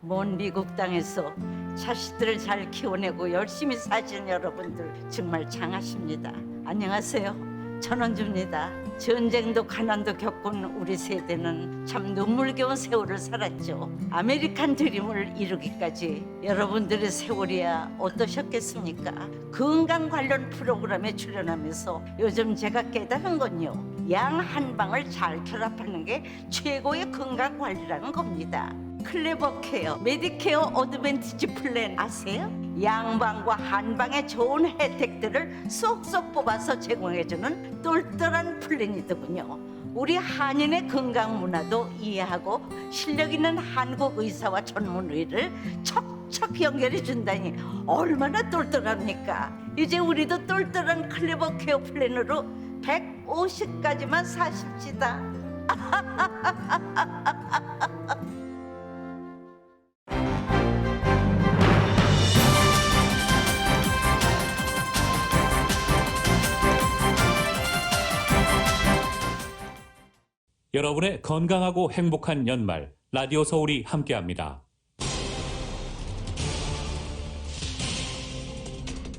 먼 미국 땅에서 자식들을 잘 키워내고 열심히 사신 여러분들 정말 장하십니다. 안녕하세요. 전원주입니다. 전쟁도 가난도 겪은 우리 세대는 참 눈물겨운 세월을 살았죠. 아메리칸 드림을 이루기까지 여러분들의 세월이야 어떠셨겠습니까? 건강 관련 프로그램에 출연하면서 요즘 제가 깨달은 건요, 양 한 방을 잘 결합하는 게 최고의 건강 관리라는 겁니다. 클레버 케어, 메디케어 어드밴티지 플랜 아세요? 양방과 한방의 좋은 혜택들을 쏙쏙 뽑아서 제공해주는 똘똘한 플랜이더군요. 우리 한인의 건강 문화도 이해하고 실력 있는 한국 의사와 전문의를 척척 연결해 준다니 얼마나 똘똘합니까? 이제 우리도 똘똘한 클레버 케어 플랜으로 150까지만 사십시다. 여러분의 건강하고 행복한 연말, 라디오 서울이 함께합니다.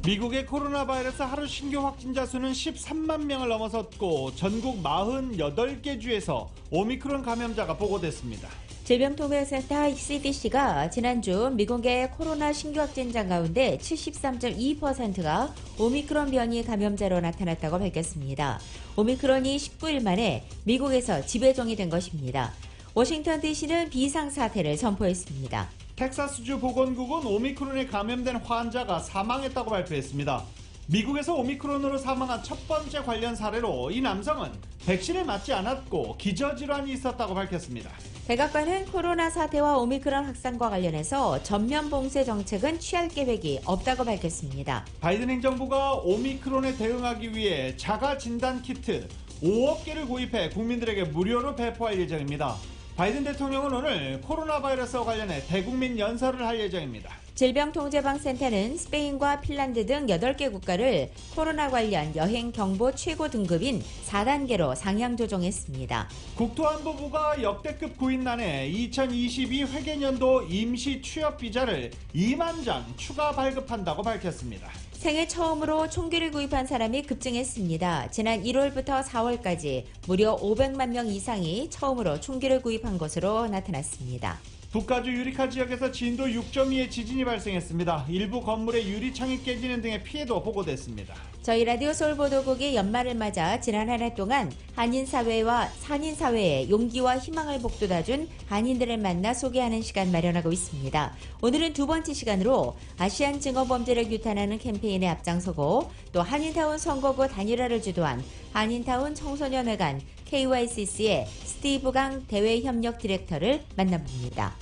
미국의 코로나 바이러스 하루 신규 확진자 수는 13만 명을 넘어섰고 전국 48개 주에서 오미크론 감염자가 보고됐습니다. 질병통제센터 CDC가 지난주 미국의 코로나 신규 확진자 가운데 73.2%가 오미크론 변이 감염자로 나타났다고 밝혔습니다. 오미크론이 19일 만에 미국에서 지배종이 된 것입니다. 워싱턴 DC는 비상사태를 선포했습니다. 텍사스주 보건국은 오미크론에 감염된 환자가 사망했다고 발표했습니다. 미국에서 오미크론으로 사망한 첫 번째 관련 사례로 이 남성은 백신을 맞지 않았고 기저질환이 있었다고 밝혔습니다. 백악관은 코로나 사태와 오미크론 확산과 관련해서 전면 봉쇄 정책은 취할 계획이 없다고 밝혔습니다. 바이든 행정부가 오미크론에 대응하기 위해 자가 진단 키트 5억 개를 구입해 국민들에게 무료로 배포할 예정입니다. 바이든 대통령은 오늘 코로나 바이러스와 관련해 대국민 연설을 할 예정입니다. 질병통제방센터는 스페인과 핀란드 등 8개 국가를 코로나 관련 여행 경보 최고 등급인 4단계로 상향 조정했습니다. 국토안보부가 역대급 구인난에 2022 회계년도 임시 취업 비자를 2만 장 추가 발급한다고 밝혔습니다. 생애 처음으로 총기를 구입한 사람이 급증했습니다. 지난 1월부터 4월까지 무려 500만 명 이상이 처음으로 총기를 구입한 것으로 나타났습니다. 북가주 유리카 지역에서 진도 6.2의 지진이 발생했습니다. 일부 건물의 유리창이 깨지는 등의 피해도 보고됐습니다. 저희 라디오 서울 보도국이 연말을 맞아 지난 한 해 동안 한인사회와 산인사회에 용기와 희망을 북돋아준 한인들을 만나 소개하는 시간 마련하고 있습니다. 오늘은 두 번째 시간으로 아시안 증오범죄를 규탄하는 캠페인에 앞장서고 또 한인타운 선거구 단일화를 주도한 한인타운 청소년회관 KYCC의 스티브 강 대외협력 디렉터를 만나봅니다.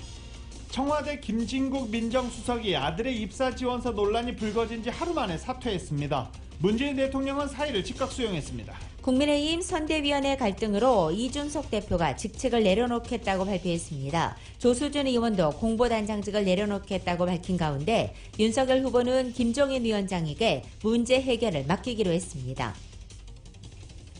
청와대 김진국 민정수석이 아들의 입사 지원서 논란이 불거진 지 하루 만에 사퇴했습니다. 문재인 대통령은 사의를 즉각 수용했습니다. 국민의힘 선대위원회 갈등으로 이준석 대표가 직책을 내려놓겠다고 발표했습니다. 조수준 의원도 공보단장직을 내려놓겠다고 밝힌 가운데 윤석열 후보는 김종인 위원장에게 문제 해결을 맡기기로 했습니다.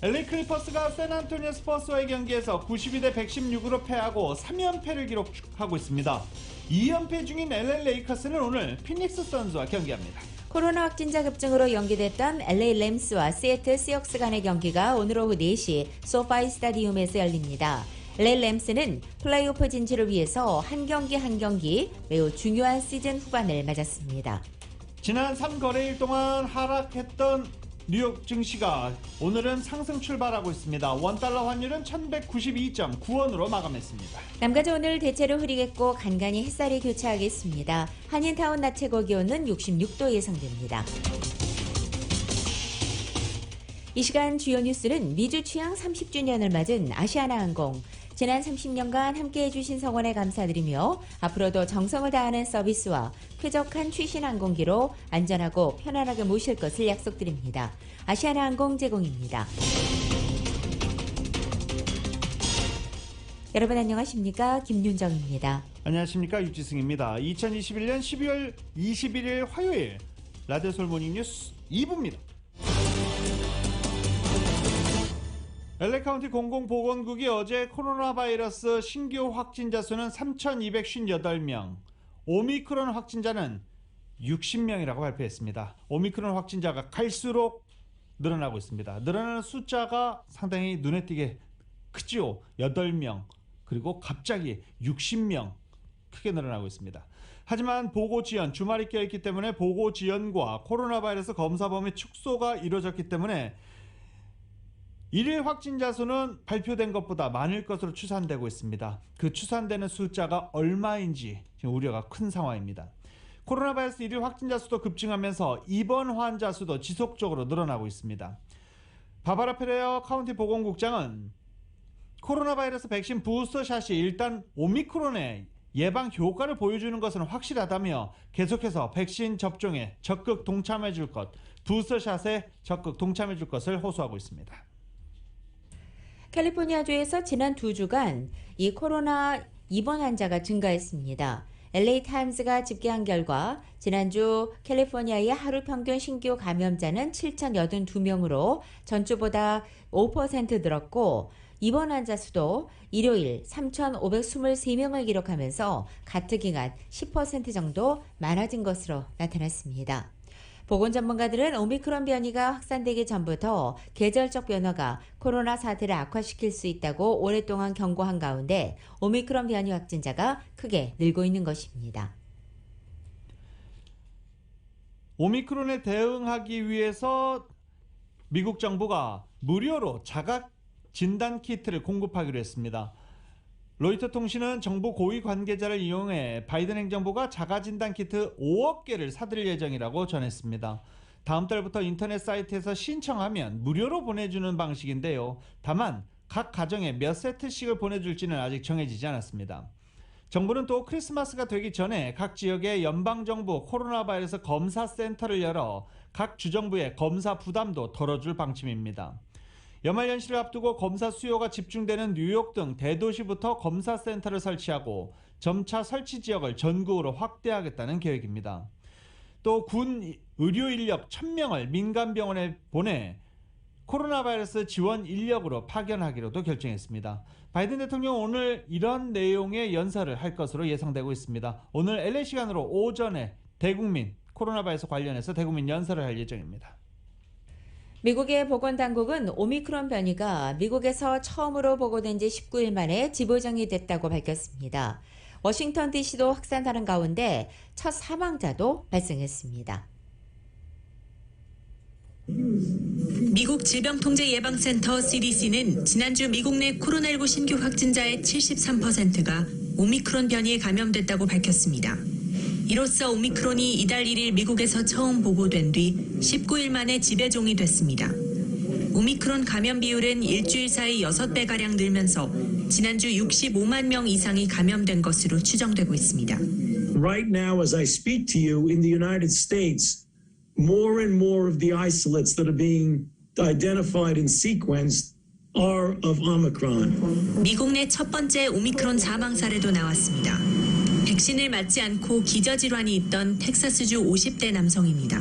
LA 클리퍼스가 샌안토니오 스퍼스와의 경기에서 92대 116으로 패하고 3연패를 기록하고 있습니다. 2연패 중인 LA 레이커스는 오늘 피닉스 선즈와 경기합니다. 코로나 확진자 급증으로 연기됐던 LA 램스와 시애틀 시옥스 간의 경기가 오늘 오후 4시 소파이 스타디움에서 열립니다. LA 램스는 플레이오프 진출을 위해서 한 경기 매우 중요한 시즌 후반을 맞았습니다. 지난 3거래일 동안 하락했던 뉴욕 증시가 오늘은 상승 출발하고 있습니다. 원달러 환율은 1192.9원으로 마감했습니다. 남가주 오늘 대체로 흐리겠고 간간히 햇살이 교차하겠습니다. 한인타운 낮 최고 기온은 66도 예상됩니다. 이 시간 주요 뉴스는 미주 취항 30주년을 맞은 아시아나항공. 지난 30년간 함께해 주신 성원에 감사드리며 앞으로도 정성을 다하는 서비스와 쾌적한 최신 항공기로 안전하고 편안하게 모실 것을 약속드립니다. 아시아나항공 제공입니다. 여러분 안녕하십니까? 김윤정입니다. 안녕하십니까? 유지승입니다. 2021년 12월 21일 화요일 라디오 서울 모닝뉴스 2부입니다. LA카운티 공공보건국이 어제 코로나 바이러스 신규 확진자 수는 3,258명, 오미크론 확진자는 60명이라고 발표했습니다. 오미크론 확진자가 갈수록 늘어나고 있습니다. 늘어나는 숫자가 상당히 눈에 띄게 크지요. 8명, 그리고 갑자기 60명 크게 늘어나고 있습니다. 하지만 보고 지연, 주말이 껴있기 때문에 보고 지연과 코로나 바이러스 검사 범위 축소가 이루어졌기 때문에 일일 확진자 수는 발표된 것보다 많을 것으로 추산되고 있습니다. 그 추산되는 숫자가 얼마인지 지금 우려가 큰 상황입니다. 코로나 바이러스 일일 확진자 수도 급증하면서 입원 환자 수도 지속적으로 늘어나고 있습니다. 바바라 페레어 카운티 보건국장은 코로나 바이러스 백신 부스터샷이 일단 오미크론의 예방 효과를 보여주는 것은 확실하다며 계속해서 백신 접종에 적극 동참해 줄 것, 부스터샷에 적극 동참해 줄 것을 호소하고 있습니다. 캘리포니아주에서 지난 2주간 이 코로나 입원 환자가 증가했습니다. LA 타임스가 집계한 결과 지난주 캘리포니아의 하루 평균 신규 감염자는 7,082명으로 전주보다 5% 늘었고 입원 환자 수도 일요일 3,523명을 기록하면서 같은 기간 10% 정도 많아진 것으로 나타났습니다. 보건 전문가들은 오미크론 변이가 확산되기 전부터 계절적 변화가 코로나 사태를 악화시킬 수 있다고 오랫동안 경고한 가운데 오미크론 변이 확진자가 크게 늘고 있는 것입니다. 오미크론에 대응하기 위해서 미국 정부가 무료로 자가 진단 키트를 공급하기로 했습니다. 로이터 통신은 정부 고위 관계자를 이용해 바이든 행정부가 자가진단 키트 5억 개를 사들일 예정이라고 전했습니다. 다음 달부터 인터넷 사이트에서 신청하면 무료로 보내주는 방식인데요. 다만 각 가정에 몇 세트씩을 보내줄지는 아직 정해지지 않았습니다. 정부는 또 크리스마스가 되기 전에 각 지역의 연방정부 코로나 바이러스 검사 센터를 열어 각 주정부의 검사 부담도 덜어줄 방침입니다. 연말 연시를 앞두고 검사 수요가 집중되는 뉴욕 등 대도시부터 검사 센터를 설치하고 점차 설치 지역을 전국으로 확대하겠다는 계획입니다. 또 군 의료 인력 1,000명을 민간병원에 보내 코로나 바이러스 지원 인력으로 파견하기로도 결정했습니다. 바이든 대통령은 오늘 이런 내용의 연설을 할 것으로 예상되고 있습니다. 오늘 LA 시간으로 오전에 대국민 코로나 바이러스 관련해서 대국민 연설을 할 예정입니다. 미국의 보건당국은 오미크론 변이가 미국에서 처음으로 보고된 지 19일 만에 지부정이 됐다고 밝혔습니다. 워싱턴 DC도 확산하는 가운데 첫 사망자도 발생했습니다. 미국 질병통제예방센터 CDC는 지난주 미국 내 코로나19 신규 확진자의 73%가 오미크론 변이에 감염됐다고 밝혔습니다. 이로써 오미크론이 이달 1일 미국에서 처음 보고된 뒤 19일 만에 지배종이 됐습니다. 오미크론 감염 비율은 일주일 사이 6배가량 늘면서 지난주 65만 명 이상이 감염된 것으로 추정되고 있습니다. Right now, as I speak to you in the United States, more and more of the isolates that are being identified and sequenced are of Omicron. 미국 내 첫 번째 오미크론 사망 사례도 나왔습니다. 백신을 맞지 않고 기저질환이 있던 텍사스주 50대 남성입니다.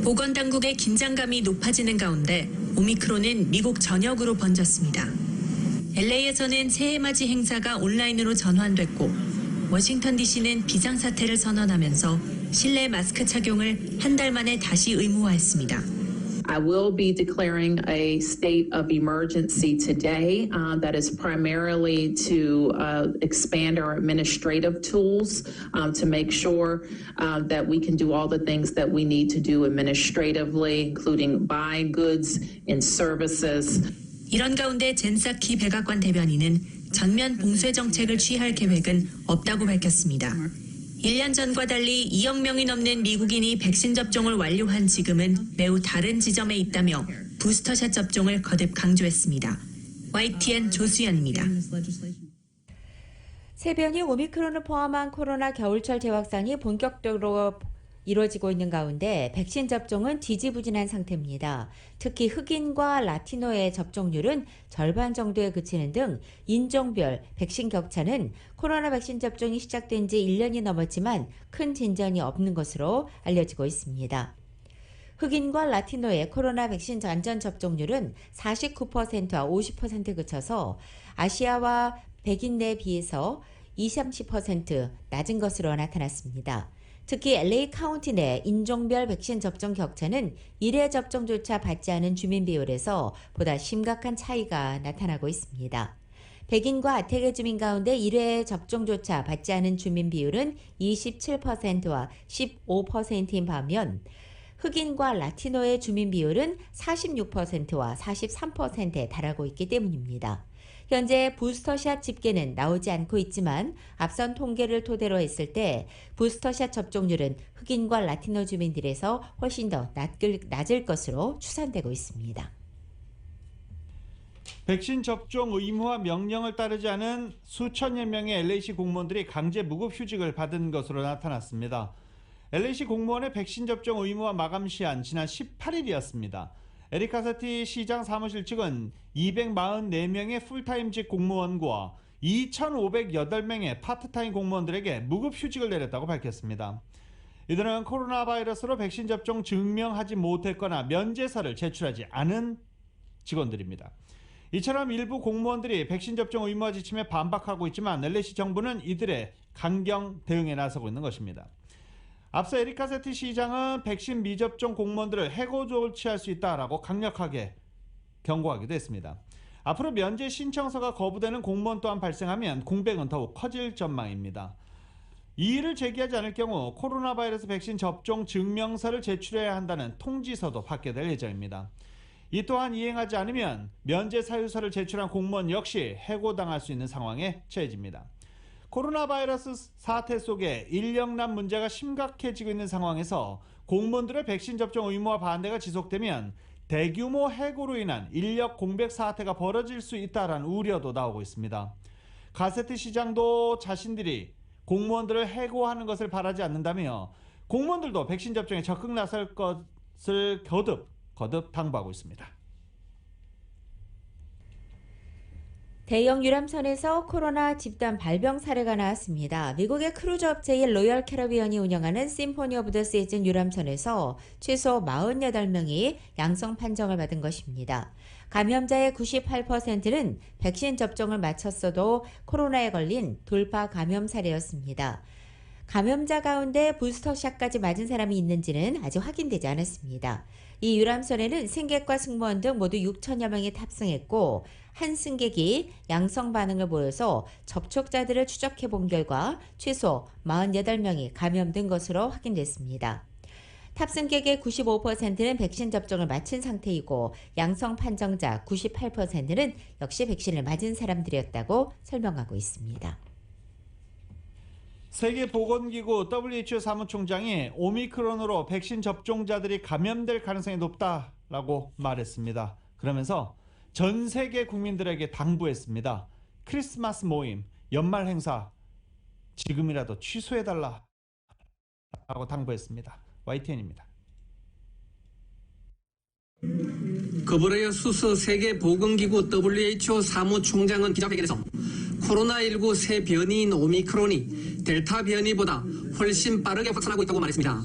보건당국의 긴장감이 높아지는 가운데 오미크론은 미국 전역으로 번졌습니다. LA에서는 새해맞이 행사가 온라인으로 전환됐고 워싱턴 DC는 비상사태를 선언하면서 실내 마스크 착용을 한 달 만에 다시 의무화했습니다. I will be declaring a state of emergency today that is primarily to expand our administrative tools to make sure that we can do all the things that we need to do administratively, including buy goods and services. 이런 가운데 젠사키 백악관 대변인은 전면 봉쇄 정책을 취할 계획은 없다고 밝혔습니다. 1년 전과 달리 2억 명이 넘는 미국인이 백신 접종을 완료한 지금은 매우 다른 지점에 있다며 부스터샷 접종을 거듭 강조했습니다. YTN 조수연입니다. 세변이 오미크론을 포함한 코로나 겨울철 재확산이 본격적으로 이루어지고 있는 가운데 백신 접종은 지지부진한 상태입니다. 특히 흑인과 라티노의 접종률은 절반 정도에 그치는 등 인종별 백신 격차는 코로나 백신 접종이 시작된 지 1년이 넘었지만 큰 진전이 없는 것으로 알려지고 있습니다. 흑인과 라티노의 코로나 백신 완전 접종률은 49%와 50%에 그쳐서 아시아와 백인에 비해서 20-30% 낮은 것으로 나타났습니다. 특히 LA 카운티 내 인종별 백신 접종 격차는 1회 접종조차 받지 않은 주민 비율에서 보다 심각한 차이가 나타나고 있습니다. 백인과 아태계 주민 가운데 1회 접종조차 받지 않은 주민 비율은 27%와 15%인 반면 흑인과 라티노의 주민 비율은 46%와 43%에 달하고 있기 때문입니다. 현재 부스터샷 집계는 나오지 않고 있지만 앞선 통계를 토대로 했을 때 부스터샷 접종률은 흑인과 라티노 주민들에서 훨씬 더 낮을 것으로 추산되고 있습니다. 백신 접종 의무화 명령을 따르지 않은 수천여 명의 LA시 공무원들이 강제 무급 휴직을 받은 것으로 나타났습니다. LA시 공무원의 백신 접종 의무화 마감 시한 지난 18일이었습니다. 에릭 카세티 시장 사무실 측은 244명의 풀타임직 공무원과 2,508명의 파트타임 공무원들에게 무급 휴직을 내렸다고 밝혔습니다. 이들은 코로나 바이러스로 백신 접종 증명하지 못했거나 면제서를 제출하지 않은 직원들입니다. 이처럼 일부 공무원들이 백신 접종 의무화 지침에 반박하고 있지만 LA시 정부는 이들의 강경 대응에 나서고 있는 것입니다. 앞서 에릭 카세티 시장은 백신 미접종 공무원들을 해고 조치할 수 있다라고 강력하게 경고하기도 했습니다. 앞으로 면제 신청서가 거부되는 공무원 또한 발생하면 공백은 더욱 커질 전망입니다. 이의를 제기하지 않을 경우 코로나 바이러스 백신 접종 증명서를 제출해야 한다는 통지서도 받게 될 예정입니다. 이 또한 이행하지 않으면 면제 사유서를 제출한 공무원 역시 해고당할 수 있는 상황에 처해집니다. 코로나 바이러스 사태 속에 인력난 문제가 심각해지고 있는 상황에서 공무원들의 백신 접종 의무화 반대가 지속되면 대규모 해고로 인한 인력 공백 사태가 벌어질 수 있다는 우려도 나오고 있습니다. 카세티 시장도 자신들이 공무원들을 해고하는 것을 바라지 않는다며 공무원들도 백신 접종에 적극 나설 것을 거듭 당부하고 있습니다. 대형 유람선에서 코로나 집단 발병 사례가 나왔습니다. 미국의 크루즈 업체인 로열 캐러비언이 운영하는 심포니 오브 더 시즌 유람선에서 최소 48명이 양성 판정을 받은 것입니다. 감염자의 98%는 백신 접종을 마쳤어도 코로나에 걸린 돌파 감염 사례였습니다. 감염자 가운데 부스터샷까지 맞은 사람이 있는지는 아직 확인되지 않았습니다. 이 유람선에는 승객과 승무원 등 모두 6천여 명이 탑승했고 한 승객이 양성 반응을 보여서 접촉자들을 추적해 본 결과 최소 48명이 감염된 것으로 확인됐습니다. 탑승객의 95%는 백신 접종을 마친 상태이고 양성 판정자 98%는 역시 백신을 맞은 사람들이었다고 설명하고 있습니다. 세계보건기구 WHO 사무총장이 오미크론으로 백신 접종자들이 감염될 가능성이 높다라고 말했습니다. 그러면서 전 세계 국민들에게 당부했습니다. 크리스마스 모임, 연말 행사 지금이라도 취소해달라 라고 당부했습니다. YTN입니다. 거브레여수스 세계보건기구 WHO 사무총장은 기자회견에서 코로나19 새 변이인 오미크론이 델타 변이보다 훨씬 빠르게 확산하고 있다고 말했습니다.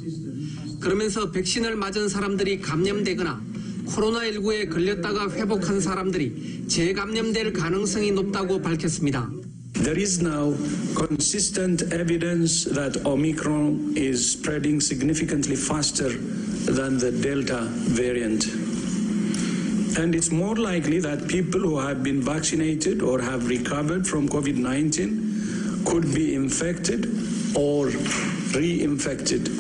그러면서 백신을 맞은 사람들이 감염되거나 코로나19에 걸렸다가 회복한 사람들이 재감염될 가능성이 높다고 밝혔습니다. There is now consistent evidence that Omicron is spreading significantly faster than the Delta variant. And it's more likely that people who have been vaccinated or have recovered from COVID-19 could be infected or reinfected.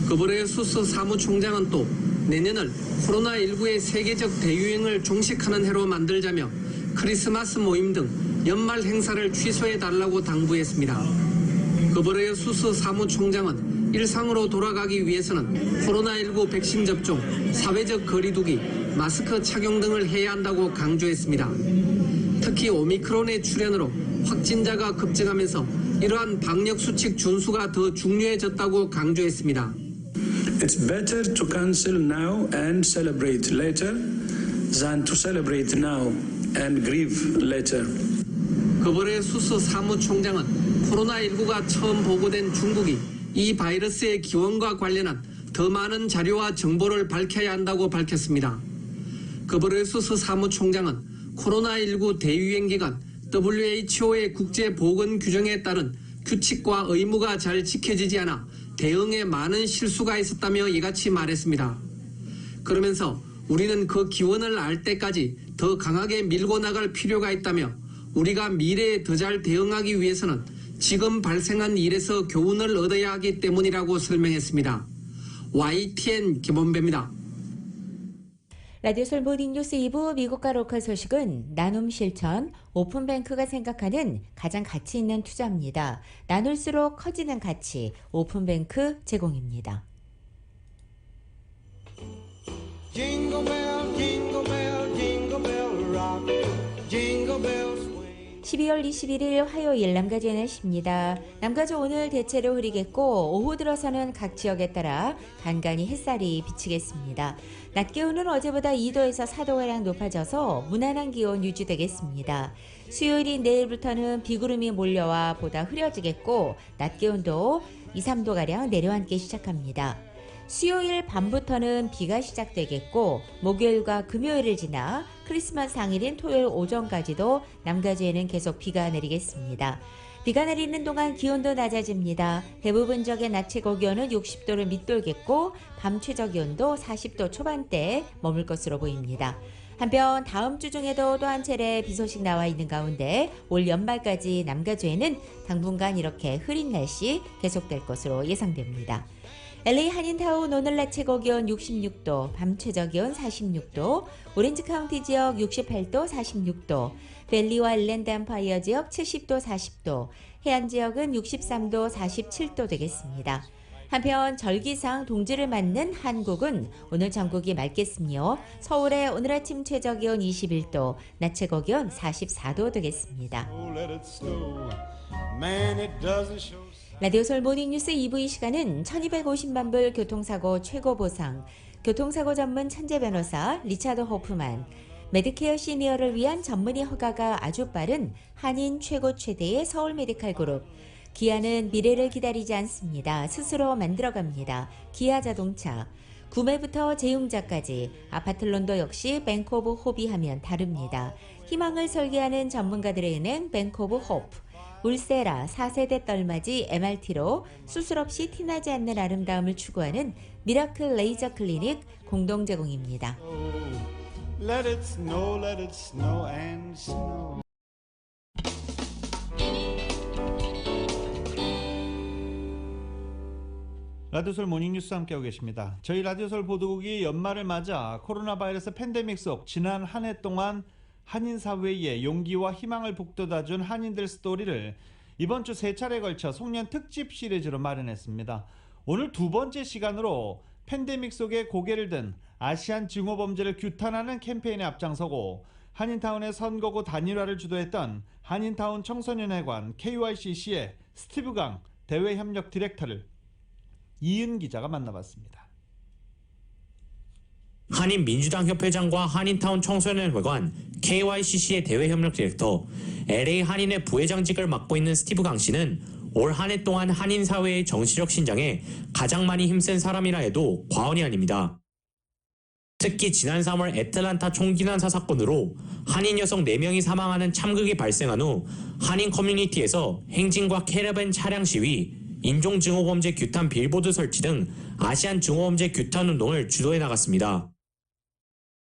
거브레여수스 사무총장은 또 내년을 코로나19의 세계적 대유행을 종식하는 해로 만들자며 크리스마스 모임 등 연말 행사를 취소해달라고 당부했습니다. 거브레여수스 사무총장은 일상으로 돌아가기 위해서는 코로나19 백신 접종, 사회적 거리두기, 마스크 착용 등을 해야 한다고 강조했습니다. 특히 오미크론의 출현으로 확진자가 급증하면서 이러한 방역수칙 준수가 더 중요해졌다고 강조했습니다. It's better to cancel now and celebrate later than to celebrate now and grieve later. 거브레여수스 사무총장은 코로나19가 처음 보고된 중국이 이 바이러스의 기원과 관련한 더 많은 자료와 정보를 밝혀야 한다고 밝혔습니다. 거브레여수스 사무총장은 코로나19 대유행 기간 WHO의 국제보건 규정에 따른 규칙과 의무가 잘 지켜지지 않아 대응에 많은 실수가 있었다며 이같이 말했습니다. 그러면서 우리는 그 기원을 알 때까지 더 강하게 밀고 나갈 필요가 있다며 우리가 미래에 더 잘 대응하기 위해서는 지금 발생한 일에서 교훈을 얻어야 하기 때문이라고 설명했습니다. YTN 김원배입니다. 라디오 솔 모닝뉴스 2부 미국과 로컬 소식은 나눔 실천, 오픈뱅크가 생각하는 가장 가치 있는 투자입니다. 나눌수록 커지는 가치, 오픈뱅크 제공입니다. Jingle bell, jingle bell, jingle bell rock. Jingle bell swing. 12월 21일 화요일 남가주의 날씨입니다. 남가주 오늘 대체로 흐리겠고 오후 들어서는 각 지역에 따라 간간히 햇살이 비치겠습니다. 낮 기온은 어제보다 2도에서 4도가량 높아져서 무난한 기온 유지되겠습니다. 수요일인 내일부터는 비구름이 몰려와 보다 흐려지겠고 낮 기온도 2, 3도가량 내려앉기 시작합니다. 수요일 밤부터는 비가 시작되겠고 목요일과 금요일을 지나 크리스마스 당일인 토요일 오전까지도 남가주에는 계속 비가 내리겠습니다. 비가 내리는 동안 기온도 낮아집니다. 대부분 지역의 낮 최고 기온은 60도를 밑돌겠고 밤 최저 기온도 40도 초반대에 머물 것으로 보입니다. 한편 다음 주 중에도 또 한 차례 비 소식 나와 있는 가운데 올 연말까지 남가주에는 당분간 이렇게 흐린 날씨 계속될 것으로 예상됩니다. LA 한인타운 오늘 낮 최고 기온 66도, 밤 최저 기온 46도, 오렌지 카운티 지역 68도, 46도, 밸리와 일랜드 엠파이어 지역 70도, 40도, 해안 지역은 63도, 47도 되겠습니다. 한편 절기상 동지를 맞는 한국은 오늘 전국이 맑겠으며 서울의 오늘 아침 최저 기온 21도, 낮 최고 기온 44도 되겠습니다. 라디오 솔 모닝뉴스 2부 이 시간은 1250만 불 교통사고 최고 보상, 교통사고 전문 천재 변호사 리차드 호프만, 메디케어 시니어를 위한 전문의 허가가 아주 빠른 한인 최고 최대의 서울 메디칼 그룹, 기아는 미래를 기다리지 않습니다. 스스로 만들어갑니다. 기아 자동차. 구매부터 재용자까지 아파트론도 역시 뱅크 오브 호비 하면 다릅니다. 희망을 설계하는 전문가들의 은행 뱅크 오브 호프. 울세라 4세대 떨맞이 MRT로 수술 없이 티나지 않는 아름다움을 추구하는 미라클 레이저 클리닉 공동 제공입니다. Let it snow and snow. 라디오솔 모닝뉴스 함께하고 계십니다. 저희 라디오솔 보도국이 연말을 맞아 코로나 바이러스 팬데믹 속 지난 한 해 동안 한인 사회에 용기와 희망을 북돋아준 한인들 스토리를 이번 주 3차례에 걸쳐 송년 특집 시리즈로 마련했습니다. 오늘 두 번째 시간으로 팬데믹 속에 고개를 든 아시안 증오범죄를 규탄하는 캠페인에 앞장서고 한인타운의 선거구 단일화를 주도했던 한인타운 청소년회관 KYCC의 스티브 강 대외협력 디렉터를 이은 기자가 만나봤습니다. 한인민주당 협회장과 한인타운 청소년회관 KYCC의 대외협력 디렉터, LA 한인의 부회장직을 맡고 있는 스티브 강 씨는 올 한 해 동안 한인 사회의 정치적 신장에 가장 많이 힘쓴 사람이라 해도 과언이 아닙니다. 특히 지난 3월 애틀란타 총기 난사 사건으로 한인 여성 4명이 사망하는 참극이 발생한 후 한인 커뮤니티에서 행진과 캐러밴 차량 시위, 인종증오범죄 규탄 빌보드 설치 등 아시안 증오범죄 규탄 운동을 주도해 나갔습니다.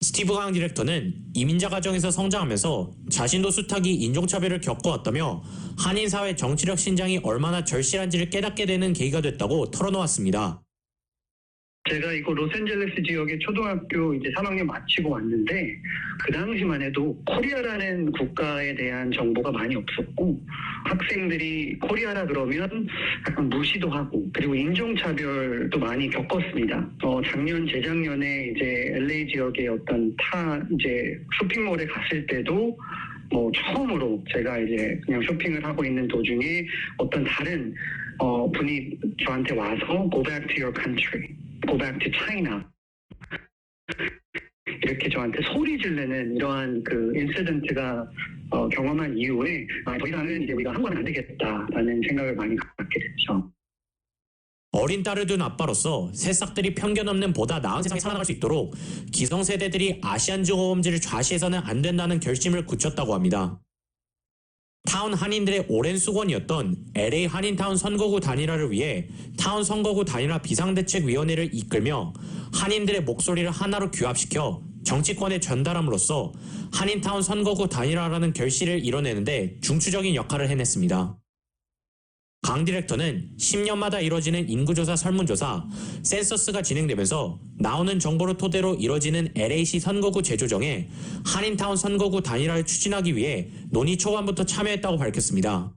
스티브 강 디렉터는 이민자 가정에서 성장하면서 자신도 숱하게 인종차별을 겪어왔다며 한인 사회 정치력 신장이 얼마나 절실한지를 깨닫게 되는 계기가 됐다고 털어놓았습니다. 제가 이거 로스앤젤레스 지역의 초등학교 이제 3학년 마치고 왔는데 그 당시만 해도 코리아라는 국가에 대한 정보가 많이 없었고 학생들이 코리아라 그러면 약간 무시도 하고 그리고 인종차별도 많이 겪었습니다. 작년 재작년에 이제 LA 지역의 어떤 이제 쇼핑몰에 갔을 때도 처음으로 제가 이제 그냥 쇼핑을 하고 있는 도중에 어떤 다른 분이 저한테 와서 go back to your country. Go back to China. 이렇게 저한테 소리 지르는 이러한 그 인시던트가 경험한 이후에 더 이상은 이제 우리가 한 번은 안 되겠다라는 생각을 많이 갖게 됐죠. 어린 딸을 둔 아빠로서 새싹들이 편견 없는 보다 나은 세상에 살아나갈 수 있도록 기성세대들이 아시안 증오범죄를 좌시해서는 안 된다는 결심을 굳혔다고 합니다. 타운 한인들의 오랜 수건이었던 LA 한인타운 선거구 단일화를 위해 타운 선거구 단일화 비상대책위원회를 이끌며 한인들의 목소리를 하나로 규합시켜 정치권에 전달함으로써 한인타운 선거구 단일화라는 결실을 이뤄내는데 중추적인 역할을 해냈습니다. 강 디렉터는 10년마다 이뤄지는 인구조사 설문조사, 센서스가 진행되면서 나오는 정보를 토대로 이뤄지는 LA시 선거구 재조정에 한인타운 선거구 단일화를 추진하기 위해 논의 초반부터 참여했다고 밝혔습니다.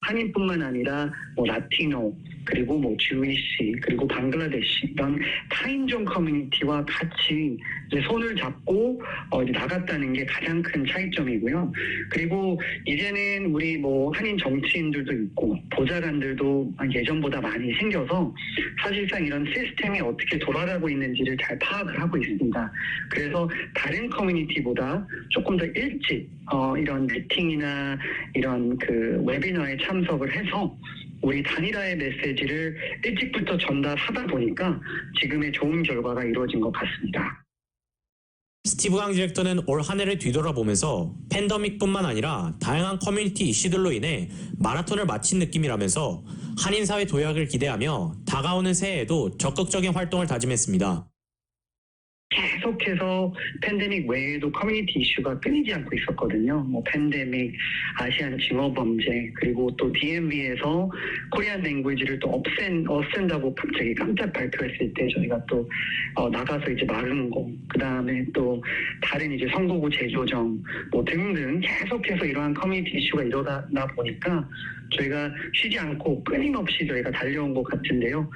한인뿐만 아니라 라티노 그리고 주이시 그리고 방글라데시 이런 타인종 커뮤니티와 같이 이제 손을 잡고 이제 나갔다는 게 가장 큰 차이점이고요. 그리고 이제는 우리 한인 정치인들도 있고 보좌관들도 예전보다 많이 생겨서 사실상 이런 시스템이 어떻게 돌아가고 있는지를 잘 파악을 하고 있습니다. 그래서 다른 커뮤니티보다 조금 더 일찍 이런 미팅이나 이런 그 웨비너에 참석을 해서 우리 단일화의 메시지를 일찍부터 전달하다 보니까 지금의 좋은 결과가 이루어진 것 같습니다. 스티브 강 디렉터는 올 한 해를 뒤돌아보면서 팬데믹뿐만 아니라 다양한 커뮤니티 이슈들로 인해 마라톤을 마친 느낌이라면서 한인사회 도약을 기대하며 다가오는 새해에도 적극적인 활동을 다짐했습니다. 계속해서 팬데믹 외에도 커뮤니티 이슈가 끊이지 않고 있었거든요. 팬데믹, 아시안 징어 범죄, 그리고 또 DMV에서 코리안 랭귀지를 또 없앤다고 갑자기 깜짝 발표했을 때 저희가 또 나가서 이제 막은 거, 그 다음에 또 다른 이제 선거구 재조정 등등 계속해서 이러한 커뮤니티 이슈가 일어나다 보니까 저희가 쉬지 않고 끊임없이 저희가 달려온 것 같은데요.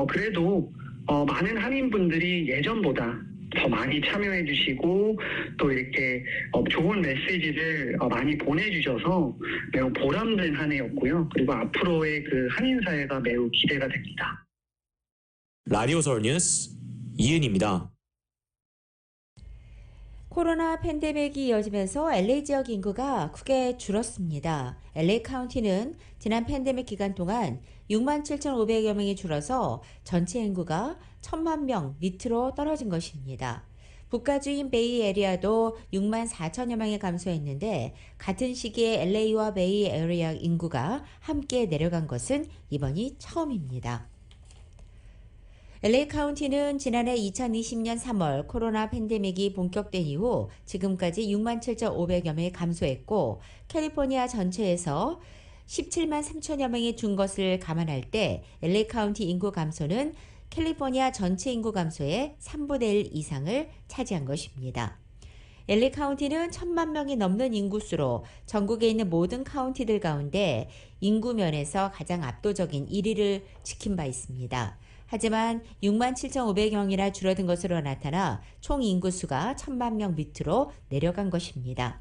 그래도 많은 한인분들이 예전보다 더 많이 참여해 주시고 또 이렇게 좋은 메시지를 많이 보내주셔서 매우 보람된 한 해였고요. 그리고 앞으로의 그 한인사회가 매우 기대가 됩니다. 라디오 서울 뉴스 이은입니다. 코로나 팬데믹이 이어지면서 LA 지역 인구가 크게 줄었습니다. LA 카운티는 지난 팬데믹 기간 동안 67,500여 명이 줄어서 전체 인구가 1,000만 명 밑으로 떨어진 것입니다. 북가주인 베이 에리아도 6만 4천여 명이 감소했는데 같은 시기에 LA와 베이 에리아 인구가 함께 내려간 것은 이번이 처음입니다. LA 카운티는 지난해 2020년 3월 코로나 팬데믹이 본격된 이후 지금까지 67,500여 명이 감소했고 캘리포니아 전체에서 17만 3천여 명이 준 것을 감안할 때 LA 카운티 인구 감소는 캘리포니아 전체 인구 감소의 3분의 1 이상을 차지한 것입니다. LA 카운티는 1,000만 명이 넘는 인구수로 전국에 있는 모든 카운티들 가운데 인구 면에서 가장 압도적인 1위를 지킨 바 있습니다. 하지만 67,500명이나 줄어든 것으로 나타나 총 인구수가 1,000만 명 밑으로 내려간 것입니다.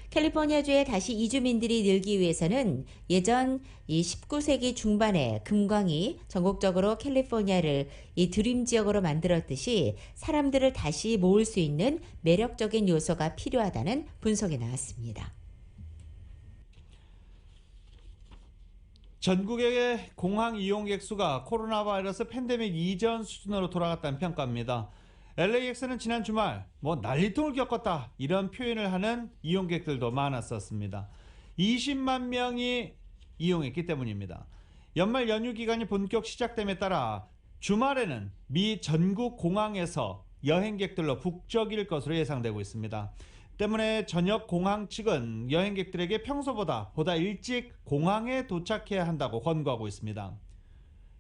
캘리포니아주에 다시 이주민들이 늘기 위해서는 예전 19세기 중반에 금광이 전국적으로 캘리포니아를 드림 지역으로 만들었듯이 사람들을 다시 모을 수 있는 매력적인 요소가 필요하다는 분석이 나왔습니다. 전국의 공항 이용객 수가 코로나 바이러스 팬데믹 이전 수준으로 돌아갔다는 평가입니다. LAX는 지난 주말 난리통을 겪었다 이런 표현을 하는 이용객들도 많았었습니다. 20만 명이 이용했기 때문입니다. 연말 연휴 기간이 본격 시작됨에 따라 주말에는 미 전국 공항에서 여행객들로 북적일 것으로 예상되고 있습니다. 때문에 전역 공항 측은 여행객들에게 평소보다 일찍 공항에 도착해야 한다고 권고하고 있습니다.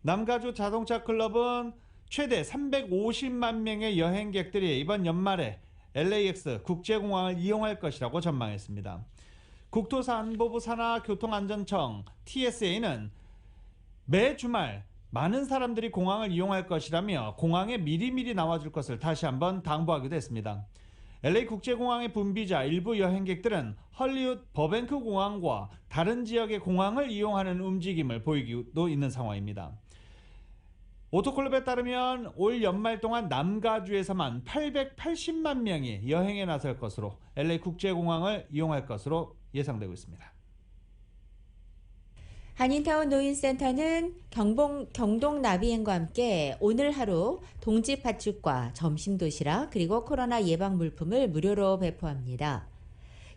남가주 자동차 클럽은 최대 350만 명의 여행객들이 이번 연말에 LAX 국제공항을 이용할 것이라고 전망했습니다. 국토안보부 산하교통안전청 TSA는 매 주말 많은 사람들이 공항을 이용할 것이라며 공항에 미리미리 나와줄 것을 다시 한번 당부하기도 했습니다. LA 국제공항의 분비자 일부 여행객들은 헐리우드 버뱅크 공항과 다른 지역의 공항을 이용하는 움직임을 보이기도 있는 상황입니다. 오토클럽에 따르면 올 연말 동안 남가주에서만 880만 명이 여행에 나설 것으로 LA 국제공항을 이용할 것으로 예상되고 있습니다. 한인타운 노인센터는 경동 나비행과 함께 오늘 하루 동지 팥죽과 점심 도시락 그리고 코로나 예방 물품을 무료로 배포합니다.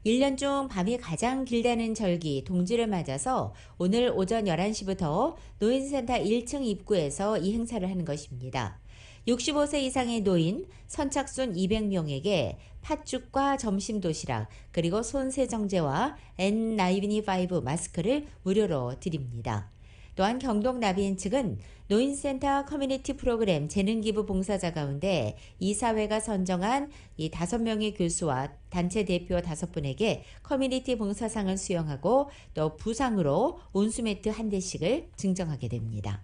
1년 중 밤이 가장 길다는 절기 동지를 맞아서 오늘 오전 11시부터 노인센터 1층 입구에서 이 행사를 하는 것입니다. 65세 이상의 노인 선착순 200명에게 팥죽과 점심 도시락 그리고 손세정제와 N95 마스크를 무료로 드립니다. 또한 경동나비엔 측은 노인센터 커뮤니티 프로그램 재능기부 봉사자 가운데 이사회가 선정한 이 5명의 교수와 단체 대표 5분에게 커뮤니티 봉사상을 수여하고 또 부상으로 온수매트 1대씩을 증정하게 됩니다.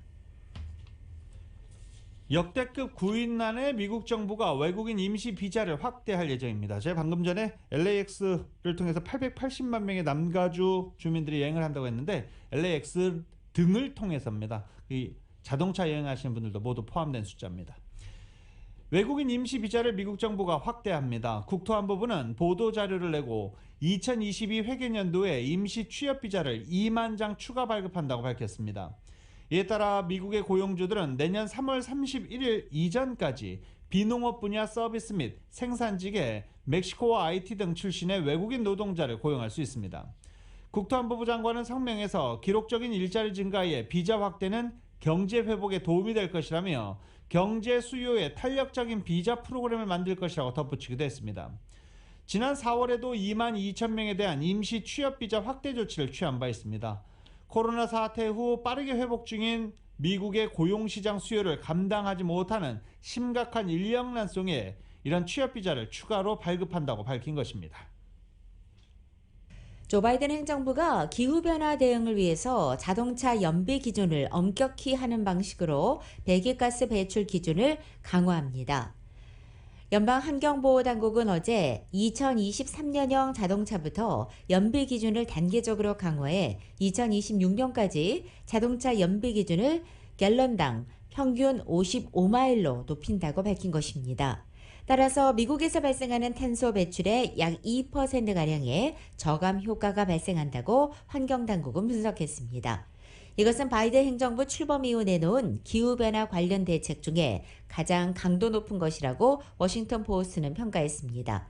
역대급 구인난에 미국 정부가 외국인 임시 비자를 확대할 예정입니다. 제가 방금 전에 LAX를 통해서 880만 명의 남가주 주민들이 여행을 한다고 했는데 LAX 등을 통해서입니다. 이 자동차 여행하시는 분들도 모두 포함된 숫자입니다. 외국인 임시 비자를 미국 정부가 확대합니다. 국토안보부는 보도자료를 내고 2022 회계년도에 임시 취업 비자를 2만 장 추가 발급한다고 밝혔습니다. 이에 따라 미국의 고용주들은 내년 3월 31일 이전까지 비농업 분야 서비스 및 생산직에 멕시코와 IT 등 출신의 외국인 노동자를 고용할 수 있습니다. 국토안보부 장관은 성명에서 기록적인 일자리 증가에 비자 확대는 경제 회복에 도움이 될 것이라며 경제 수요에 탄력적인 비자 프로그램을 만들 것이라고 덧붙이기도 했습니다. 지난 4월에도 2만 2천 명에 대한 임시 취업 비자 확대 조치를 취한 바 있습니다. 코로나 사태 후 빠르게 회복 중인 미국의 고용시장 수요를 감당하지 못하는 심각한 인력난 속에 이런 취업 비자를 추가로 발급한다고 밝힌 것입니다. 조 바이든 행정부가 기후변화 대응을 위해서 자동차 연비 기준을 엄격히 하는 방식으로 배기가스 배출 기준을 강화합니다. 연방환경보호당국은 어제 2023년형 자동차부터 연비 기준을 단계적으로 강화해 2026년까지 자동차 연비 기준을 갤런당 평균 55마일로 높인다고 밝힌 것입니다. 따라서 미국에서 발생하는 탄소 배출의 약 2%가량의 저감 효과가 발생한다고 환경당국은 분석했습니다. 이것은 바이든 행정부 출범 이후 내놓은 기후변화 관련 대책 중에 가장 강도 높은 것이라고 워싱턴 포스트는 평가했습니다.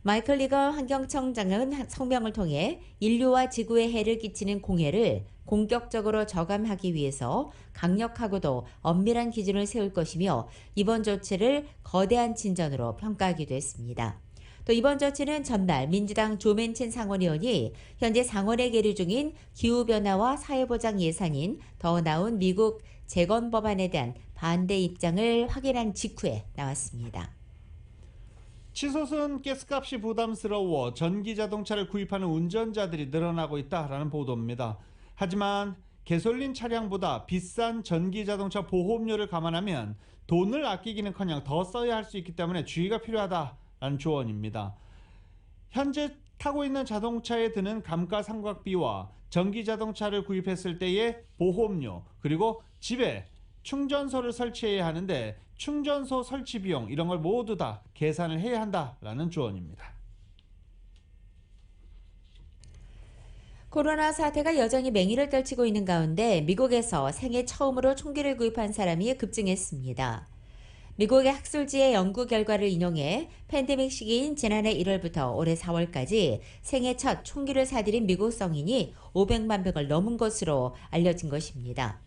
마이클 리거 환경청장은 성명을 통해 인류와 지구에 해를 끼치는 공해를 공격적으로 저감하기 위해서 강력하고도 엄밀한 기준을 세울 것이며 이번 조치를 거대한 진전으로 평가하기도 했습니다. 또 이번 조치는 전날 민주당 조맨친 상원의원이 현재 상원에 계류 중인 기후변화와 사회보장 예산인 더 나은 미국 재건 법안에 대한 반대 입장을 확인한 직후에 나왔습니다. 치솟은 가스값이 부담스러워 전기자동차를 구입하는 운전자들이 늘어나고 있다라는 보도입니다. 하지만 가솔린 차량보다 비싼 전기자동차 보험료를 감안하면 돈을 아끼기는커녕 더 써야 할 수 있기 때문에 주의가 필요하다라는 조언입니다. 현재 타고 있는 자동차에 드는 감가상각비와 전기자동차를 구입했을 때의 보험료 그리고 집에 충전소를 설치해야 하는데 충전소 설치 비용 이런 걸 모두 다 계산을 해야 한다라는 조언입니다. 코로나 사태가 여전히 맹위를 떨치고 있는 가운데 미국에서 생애 처음으로 총기를 구입한 사람이 급증했습니다. 미국의 학술지의 연구 결과를 인용해 팬데믹 시기인 지난해 1월부터 올해 4월까지 생애 첫 총기를 사들인 미국 성인이 500만 병을 넘은 것으로 알려진 것입니다.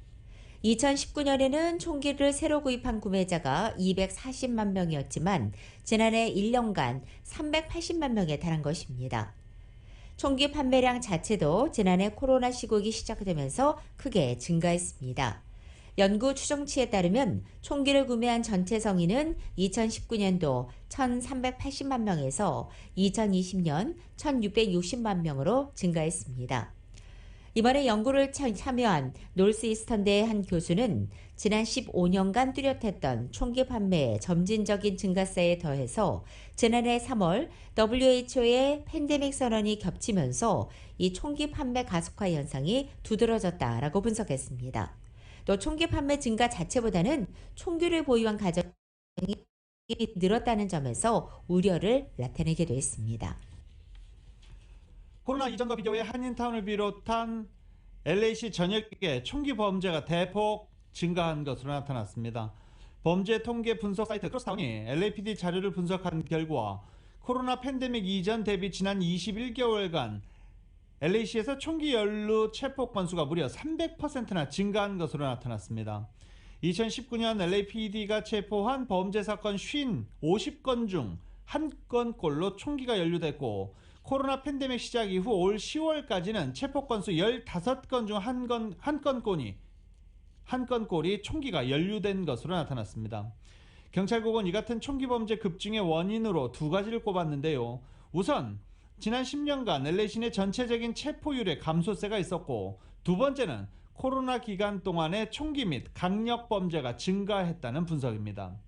2019년에는 총기를 새로 구입한 구매자가 240만 명이었지만 지난해 1년간 380만 명에 달한 것입니다. 총기 판매량 자체도 지난해 코로나 시국이 시작되면서 크게 증가했습니다. 연구 추정치에 따르면 총기를 구매한 전체 성인은 2019년도 1,380만 명에서 2020년 1,660만 명으로 증가했습니다. 이번에 연구를 참여한 노스이스턴대의 한 교수는 지난 15년간 뚜렷했던 총기 판매의 점진적인 증가세에 더해서 지난해 3월 WHO의 팬데믹 선언이 겹치면서 이 총기 판매 가속화 현상이 두드러졌다라고 분석했습니다. 또 총기 판매 증가 자체보다는 총기를 보유한 가정이 늘었다는 점에서 우려를 나타내기도 했습니다. 코로나 이전과 비교해 한인타운을 비롯한 LA시 전역에 총기 범죄가 대폭 증가한 것으로 나타났습니다. 범죄 통계 분석 사이트 크로스타운이 LAPD 자료를 분석한 결과 코로나 팬데믹 이전 대비 지난 21개월간 LA시에서 총기 연루 체포 건수가 무려 300%나 증가한 것으로 나타났습니다. 2019년 LAPD가 체포한 범죄 사건 50건 중 1건꼴로 총기가 연루됐고, 코로나 팬데믹 시작 이후 올 10월까지는 체포 건수 15건 중 한 건꼴이 총기가 연루된 것으로 나타났습니다. 경찰국은 이 같은 총기 범죄 급증의 원인으로 두 가지를 꼽았는데요. 우선 지난 10년간 LA 시내 전체적인 체포율의 감소세가 있었고, 두 번째는 코로나 기간 동안에 총기 및 강력 범죄가 증가했다는 분석입니다.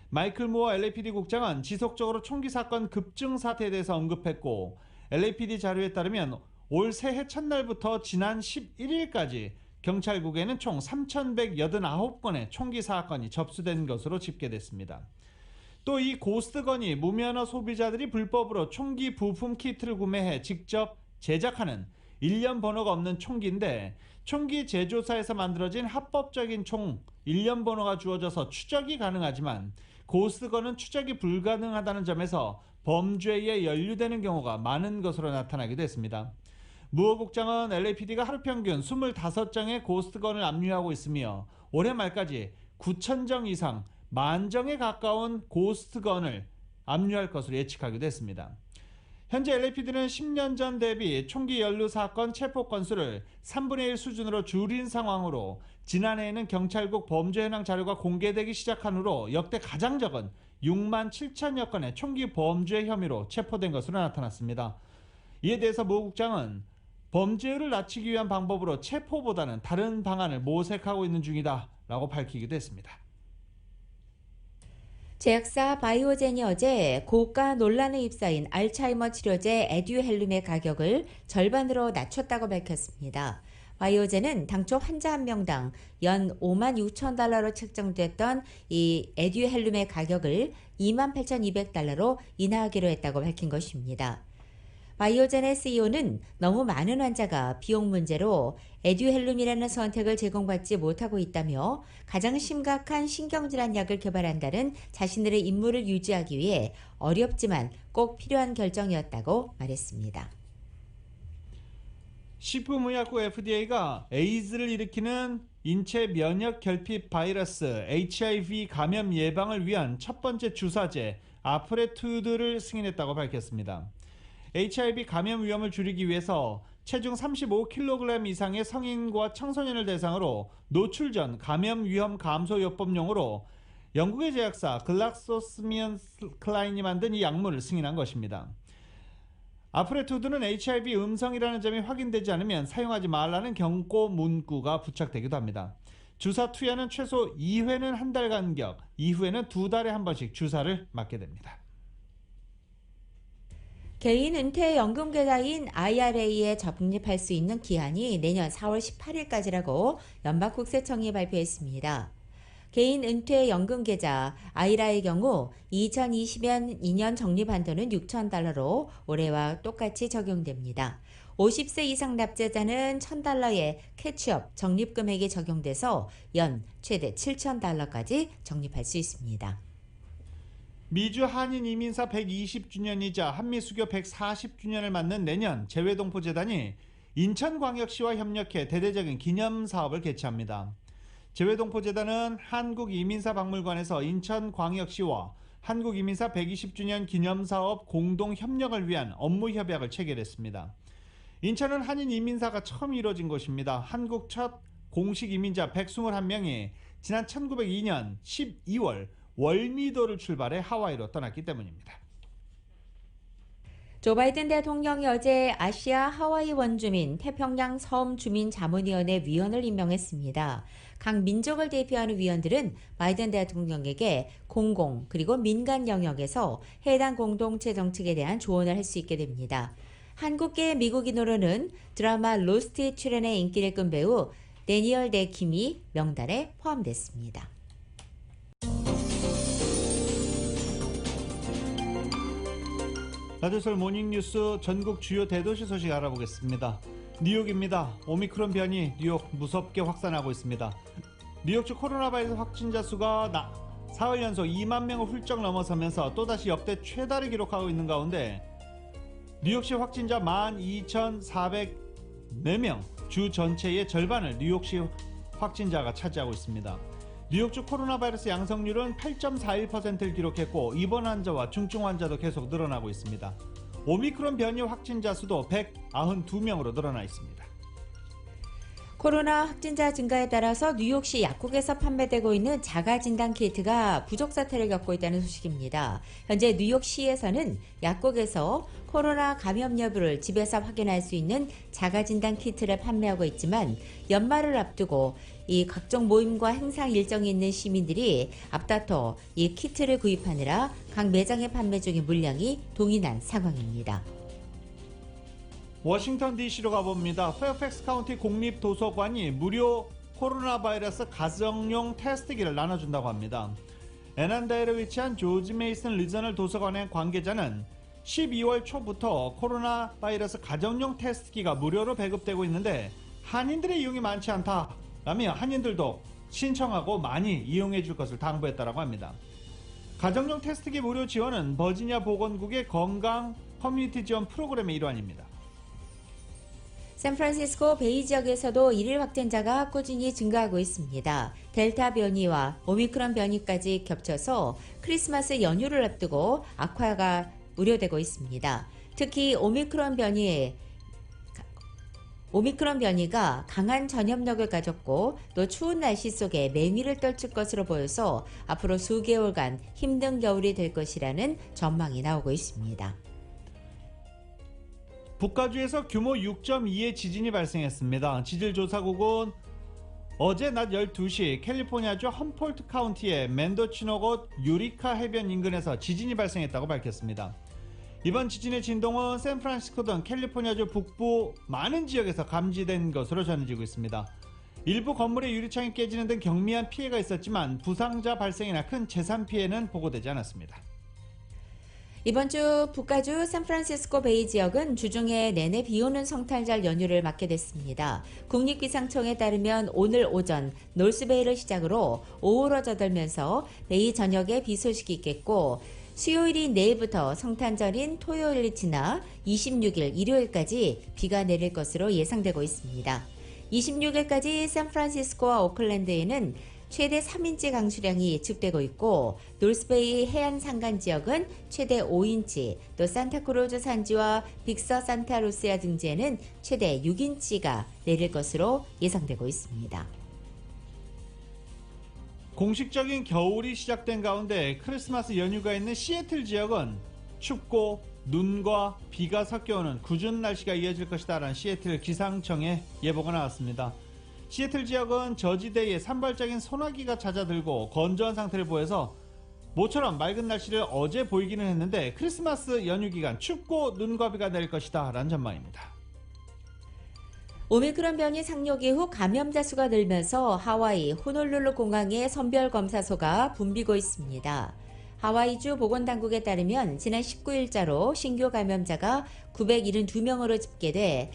마이클 무어 LAPD 국장은 지속적으로 총기 사건 급증 사태에 대해서 언급했고, LAPD 자료에 따르면 올 새해 첫날부터 지난 11일까지 경찰국에는 총 3,189건의 총기 사건이 접수된 것으로 집계됐습니다. 또 이 고스트건이 무면허 소비자들이 불법으로 총기 부품 키트를 구매해 직접 제작하는 일련 번호가 없는 총기인데, 총기 제조사에서 만들어진 합법적인 총 일련 번호가 주어져서 추적이 가능하지만 고스트건은 추적이 불가능하다는 점에서 범죄에 연루되는 경우가 많은 것으로 나타나기도 했습니다. 무어 국장은 LAPD가 하루 평균 25장의 고스트건을 압류하고 있으며, 올해 말까지 9,000정 이상 10,000정에 가까운 고스트건을 압류할 것으로 예측하기도 했습니다. 현재 LAPD는 10년 전 대비 총기 연루 사건 체포 건수를 3분의 1 수준으로 줄인 상황으로, 지난해에는 경찰국 범죄 현황 자료가 공개되기 시작한 후로 역대 가장 적은 6만 7천여 건의 총기 범죄 혐의로 체포된 것으로 나타났습니다. 이에 대해서 모 국장은 범죄율을 낮추기 위한 방법으로 체포보다는 다른 방안을 모색하고 있는 중이다 라고 밝히기도 했습니다. 제약사 바이오젠이 어제 고가 논란에 휩싸인 알츠하이머 치료제 에듀헬룸의 가격을 절반으로 낮췄다고 밝혔습니다. 바이오젠은 당초 환자 한 명당 연 56,000달러로 책정됐던 이 에듀헬룸의 가격을 28,200달러로 인하하기로 했다고 밝힌 것입니다. 바이오젠의 CEO는 너무 많은 환자가 비용 문제로 에듀헬룸이라는 선택을 제공받지 못하고 있다며, 가장 심각한 신경질환 약을 개발한다는 자신들의 임무를 유지하기 위해 어렵지만 꼭 필요한 결정이었다고 말했습니다. 식품의약국 FDA가 에이즈를 일으키는 인체 면역 결핍 바이러스 HIV 감염 예방을 위한 첫 번째 주사제 아프레투드를 승인했다고 밝혔습니다. HIV 감염 위험을 줄이기 위해서 체중 35kg 이상의 성인과 청소년을 대상으로 노출 전 감염 위험 감소 요법용으로 영국의 제약사 글락소스미스클라인이 만든 이 약물을 승인한 것입니다. 아프레투드는 HIV 음성이라는 점이 확인되지 않으면 사용하지 말라는 경고 문구가 부착되기도 합니다. 주사 투여는 최소 2회는 한 달 간격, 이후에는 2달에 한 번씩 주사를 맞게 됩니다. 개인 은퇴 연금 계좌인 IRA에 적립할 수 있는 기한이 내년 4월 18일까지라고 연방국세청이 발표했습니다. 개인 은퇴 연금 계좌 IRA의 경우 2020년 2년 적립 한도는 6,000달러로 올해와 똑같이 적용됩니다. 50세 이상 납세자는 1,000달러의 캐치업 적립 금액이 적용돼서 연 최대 7,000달러까지 적립할 수 있습니다. 미주 한인 이민사 120주년이자 한미 수교 140주년을 맞는 내년 재외동포재단이 인천광역시와 협력해 대대적인 기념사업을 개최합니다. 재외동포재단은 한국이민사박물관에서 인천광역시와 한국이민사 120주년 기념사업 공동협력을 위한 업무협약을 체결했습니다. 인천은 한인 이민사가 처음 이루어진 곳입니다. 한국 첫 공식 이민자 121명이 지난 1902년 12월 월미도를 출발해 하와이로 떠났기 때문입니다. 조 바이든 대통령이 어제 아시아 하와이 원주민 태평양 섬 주민 자문위원회 위원을 임명했습니다. 각 민족을 대표하는 위원들은 바이든 대통령에게 공공 그리고 민간 영역에서 해당 공동체 정책에 대한 조언을 할 수 있게 됩니다. 한국계 미국인으로는 드라마 로스트에 출연해 인기를 끈 배우 데니얼 데 킴이 명단에 포함됐습니다. 라디오서울 모닝뉴스 전국 주요 대도시 소식 알아보겠습니다. 뉴욕입니다. 오미크론 변이 뉴욕 무섭게 확산하고 있습니다. 뉴욕주 코로나 바이러스 확진자 수가 사흘 연속 2만 명을 훌쩍 넘어서면서 또다시 역대 최다를 기록하고 있는 가운데 뉴욕시 확진자 12,404명, 주 전체의 절반을 뉴욕시 확진자가 차지하고 있습니다. 뉴욕주 코로나 바이러스 양성률은 8.41%를 기록했고 입원 환자와 중증 환자도 계속 늘어나고 있습니다. 오미크론 변이 확진자 수도 192명으로 늘어나 있습니다. 코로나 확진자 증가에 따라서 뉴욕시 약국에서 판매되고 있는 자가진단 키트가 부족 사태를 겪고 있다는 소식입니다. 현재 뉴욕시에서는 약국에서 코로나 감염 여부를 집에서 확인할 수 있는 자가진단 키트를 판매하고 있지만 연말을 앞두고 이 각종 모임과 행사 일정이 있는 시민들이 앞다퉈 이 키트를 구입하느라 각 매장에 판매 중인 물량이 동일한 상황입니다. 워싱턴 DC로 가봅니다. 페어팩스 카운티 공립도서관이 무료 코로나 바이러스 가정용 테스트기를 나눠준다고 합니다. 애난다일에 위치한 조지 메이슨 리저널 도서관의 관계자는 12월 초부터 코로나 바이러스 가정용 테스트기가 무료로 배급되고 있는데 한인들의 이용이 많지 않다라며 한인들도 신청하고 많이 이용해 줄 것을 당부했다고 합니다. 가정용 테스트기 무료 지원은 버지니아 보건국의 건강 커뮤니티 지원 프로그램의 일환입니다. 샌프란시스코 베이 지역에서도 일일 확진자가 꾸준히 증가하고 있습니다. 델타 변이와 오미크론 변이까지 겹쳐서 크리스마스 연휴를 앞두고 악화가 우려되고 있습니다. 특히 오미크론 변이가 강한 전염력을 가졌고 또 추운 날씨 속에 맹위를 떨칠 것으로 보여서 앞으로 수개월간 힘든 겨울이 될 것이라는 전망이 나오고 있습니다. 북가주에서 규모 6.2의 지진이 발생했습니다. 지질조사국은 어제 낮 12시 캘리포니아주 험폴트 카운티의 멘도치노곳 유리카 해변 인근에서 지진이 발생했다고 밝혔습니다. 이번 지진의 진동은 샌프란시스코 등 캘리포니아주 북부 많은 지역에서 감지된 것으로 전해지고 있습니다. 일부 건물의 유리창이 깨지는 등 경미한 피해가 있었지만 부상자 발생이나 큰 재산 피해는 보고되지 않았습니다. 이번 주 북가주 샌프란시스코 베이 지역은 주중에 내내 비오는 성탄절 연휴를 맞게 됐습니다. 국립기상청에 따르면 오늘 오전 놀스베이를 시작으로 오후로 젖들면서 베이 전역에 비 소식이 있겠고 수요일인 내일부터 성탄절인 토요일이 지나 26일 일요일까지 비가 내릴 것으로 예상되고 있습니다. 26일까지 샌프란시스코와 오클랜드에는 최대 3인치 강수량이 예측되고 있고 놀스베이 해안 산간 지역은 최대 5인치, 또 산타크루즈 산지와 빅서 산타루시아 등지에는 최대 6인치가 내릴 것으로 예상되고 있습니다. 공식적인 겨울이 시작된 가운데 크리스마스 연휴가 있는 시애틀 지역은 춥고 눈과 비가 섞여오는 궂은 날씨가 이어질 것이다 라는 시애틀 기상청의 예보가 나왔습니다. 시애틀 지역은 저지대에 산발적인 소나기가 잦아들고 건조한 상태를 보여서 모처럼 맑은 날씨를 어제 보이기는 했는데 크리스마스 연휴 기간 춥고 눈과 비가 내릴 것이다 라는 전망입니다. 오미크론 변이 상륙 이후 감염자 수가 늘면서 하와이 호놀룰루 공항에 선별검사소가 붐비고 있습니다. 하와이주 보건당국에 따르면 지난 19일자로 신규 감염자가 972명으로 집계돼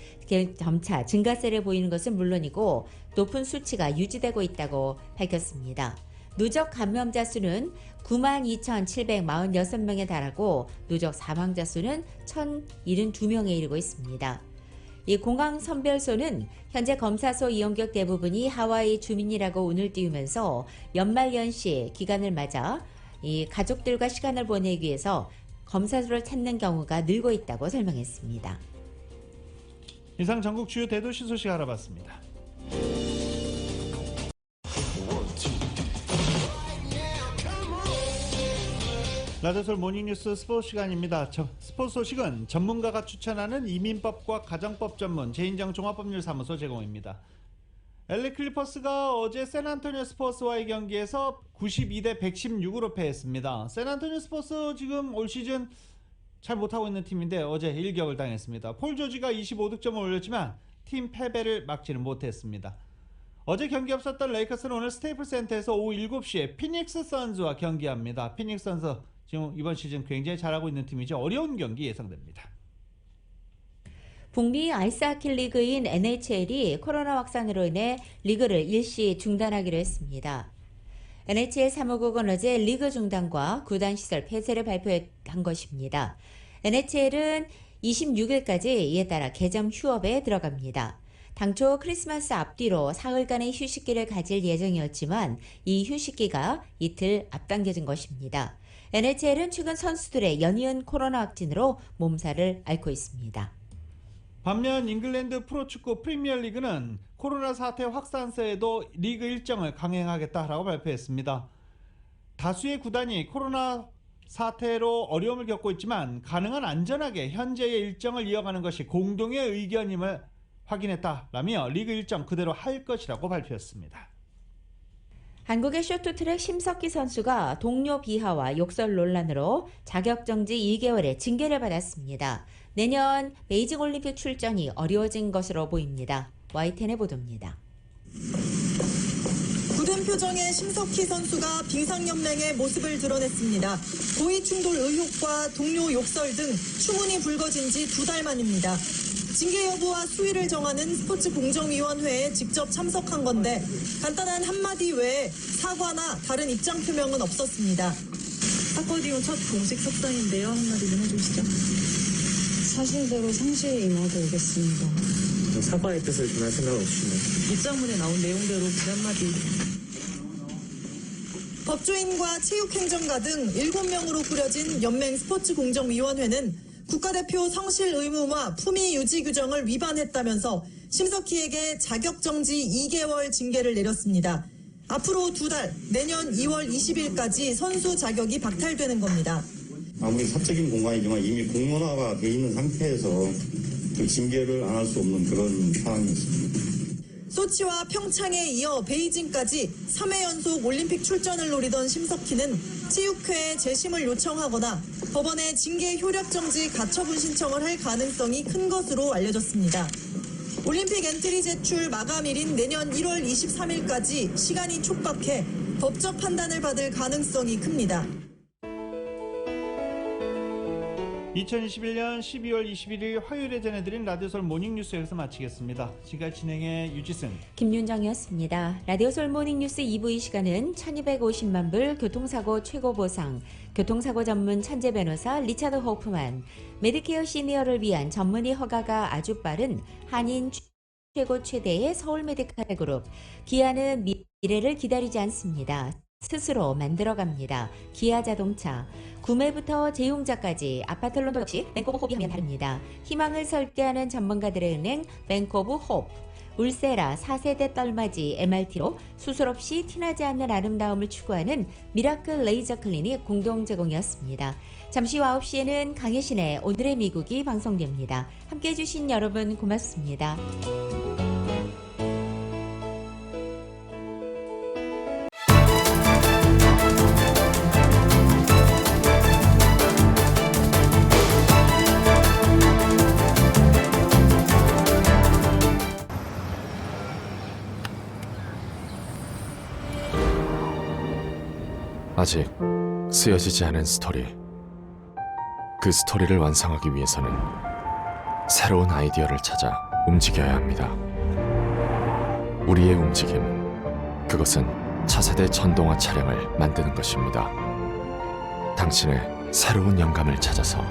점차 증가세를 보이는 것은 물론이고 높은 수치가 유지되고 있다고 밝혔습니다. 누적 감염자 수는 92,746명에 달하고 누적 사망자 수는 1,072명에 이르고 있습니다. 이 공항 선별소는 현재 검사소 이용객 대부분이 하와이 주민이라고 운을 띄우면서 연말연시 기간을 맞아 이 가족들과 시간을 보내기 위해서 검사소를 찾는 경우가 늘고 있다고 설명했습니다. 이상 전국 주요 대도시 소식 알아봤습니다. 라디오솔 모닝뉴스 스포츠 시간입니다. 스포츠 소식은 전문가가 추천하는 이민법과 가정법 전문 제인정 종합법률사무소 제공입니다. LA 클리퍼스가 어제 샌안토니오 스퍼스와의 경기에서 92대 116으로 패했습니다. 샌안토니오 스퍼스 지금 올 시즌 잘 못하고 있는 팀인데 어제 일격을 당했습니다. 폴 조지가 25득점을 올렸지만 팀 패배를 막지는 못했습니다. 어제 경기 없었던 레이커스는 오늘 스테이플 센터에서 오후 7시에 피닉스 선즈와 경기합니다. 피닉스 선즈 지금 이번 시즌 굉장히 잘하고 있는 팀이죠. 어려운 경기 예상됩니다. 북미 아이스하키 리그인 NHL이 코로나 확산으로 인해 리그를 일시 중단하기로 했습니다. NHL 사무국은 어제 리그 중단과 구단 시설 폐쇄를 발표한 것입니다. NHL은 26일까지 이에 따라 개점 휴업에 들어갑니다. 당초 크리스마스 앞뒤로 사흘간의 휴식기를 가질 예정이었지만 이 휴식기가 이틀 앞당겨진 것입니다. NHL은 최근 선수들의 연이은 코로나 확진으로 몸살을 앓고 있습니다. 반면 잉글랜드 프로축구 프리미어리그는 코로나 사태 확산세에도 리그 일정을 강행하겠다라고 발표했습니다. 다수의 구단이 코로나 사태로 어려움을 겪고 있지만 가능한 안전하게 현재의 일정을 이어가는 것이 공동의 의견임을 확인했다라며 리그 일정 그대로 할 것이라고 발표했습니다. 한국의 쇼트트랙 심석희 선수가 동료 비하와 욕설 논란으로 자격정지 2개월의 징계를 받았습니다. 내년 베이징 올림픽 출전이 어려워진 것으로 보입니다. YTN의 보도입니다. 굳은 표정의 심석희 선수가 빙상연맹의 모습을 드러냈습니다. 고위충돌 의혹과 동료 욕설 등 추문이 불거진 지 2달 만입니다. 징계 여부와 수위를 정하는 스포츠 공정위원회에 직접 참석한 건데 간단한 한마디 외에 사과나 다른 입장 표명은 없었습니다. 사건 이후 첫 공식 석상인데요. 한마디 좀 해주시죠. 사실대로 상시에 임하고 오겠습니다. 사과의 뜻을 전할 생각 없으시나요? 입장문에 나온 내용대로 그 한마디. 법조인과 체육행정가 등 7명으로 꾸려진 연맹 스포츠공정위원회는 국가대표 성실 의무와 품위 유지 규정을 위반했다면서 심석희에게 자격정지 2개월 징계를 내렸습니다. 앞으로 2달, 내년 2월 20일까지 선수 자격이 박탈되는 겁니다. 아무리 사적인 공간이지만 이미 공론화가 돼 있는 상태에서 그 징계를 안 할 수 없는 그런 상황이었습니다. 소치와 평창에 이어 베이징까지 3회 연속 올림픽 출전을 노리던 심석희는 체육회에 재심을 요청하거나 법원에 징계 효력정지 가처분 신청을 할 가능성이 큰 것으로 알려졌습니다. 올림픽 엔트리 제출 마감일인 내년 1월 23일까지 시간이 촉박해 법적 판단을 받을 가능성이 큽니다. 2021년 12월 21일 화요일에 전해드린 라디오솔 모닝뉴스 여기서 마치겠습니다. 지금까지 진행의 유지승, 김윤정이었습니다. 라디오솔 모닝뉴스 2부 이 시간은 1250만 불 교통사고 최고보상, 교통사고 전문 천재 변호사 리차드 호프만, 메디케어 시니어를 위한 전문의 허가가 아주 빠른 한인 최고 최대의 서울 메디칼 그룹, 기아는 미래를 기다리지 않습니다. 스스로 만들어갑니다. 기아자동차. 구매부터 재용자까지 아파트론 역시 뱅크오브 홉이 하면 다릅니다. 희망을 설계하는 전문가들의 은행 뱅크오브 홉. 울세라 4세대 떨맞이 MRT로 수술 없이 티나지 않는 아름다움을 추구하는 미라클 레이저 클리닉 공동 제공이었습니다. 잠시 후 9시에는 강혜신의 오늘의 미국이 방송됩니다. 함께해 주신 여러분 고맙습니다. 아직 쓰여지지 않은 스토리. 그 스토리를 완성하기 위해서는 새로운 아이디어를 찾아 움직여야 합니다. 우리의 움직임, 그것은 차세대 전동화 차량을 만드는 것입니다. 당신의 새로운 영감을 찾아서